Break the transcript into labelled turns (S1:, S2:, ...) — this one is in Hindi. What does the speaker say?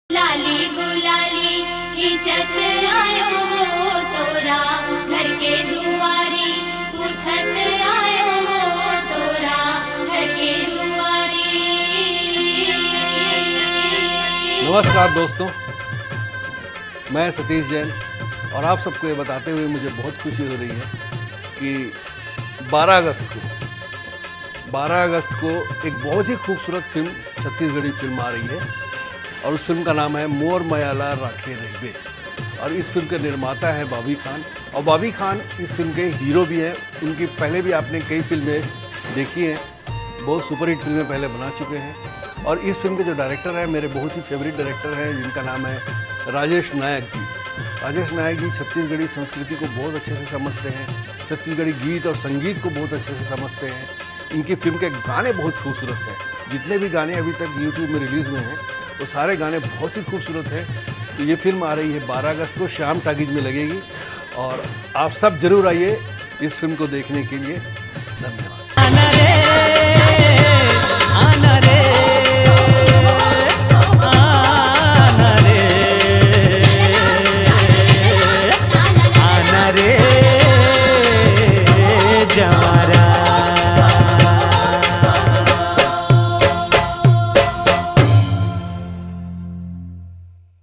S1: लाली गुलाली चीचत आयो हो तोरा घर के दुआरी पूछत आयो हो तोरा घर के दुआरी।
S2: नमस्कार दोस्तों, मैं सतीश जैन और आप सबको ये बताते हुए मुझे बहुत खुशी हो रही है कि 12 अगस्त को एक बहुत ही खूबसूरत फिल्म, छत्तीसगढ़ी फिल्म आ रही है और उस फिल्म का नाम है मोर मयाला राखे रहिबे। और इस फिल्म के निर्माता है बॉबी खान, और बॉबी खान इस फिल्म के हीरो भी हैं। उनकी पहले भी आपने कई फिल्में देखी हैं, बहुत सुपरहिट फिल्में पहले बना चुके हैं। और इस फिल्म के जो डायरेक्टर हैं, मेरे बहुत ही फेवरेट डायरेक्टर हैं, जिनका नाम है राजेश नायक जी। राजेश नायक जी छत्तीसगढ़ी संस्कृति को बहुत अच्छे से समझते हैं, छत्तीसगढ़ी गीत और संगीत को बहुत अच्छे से समझते हैं। इनकी फिल्म के गाने बहुत खूबसूरत हैं। जितने भी गाने अभी तक यूट्यूब में रिलीज़ हुए हैं वो सारे गाने बहुत ही खूबसूरत हैं। तो ये फिल्म आ रही है 12 अगस्त को, श्याम टाकीज में लगेगी और आप सब जरूर आइए इस फिल्म को देखने के लिए। धन्यवाद।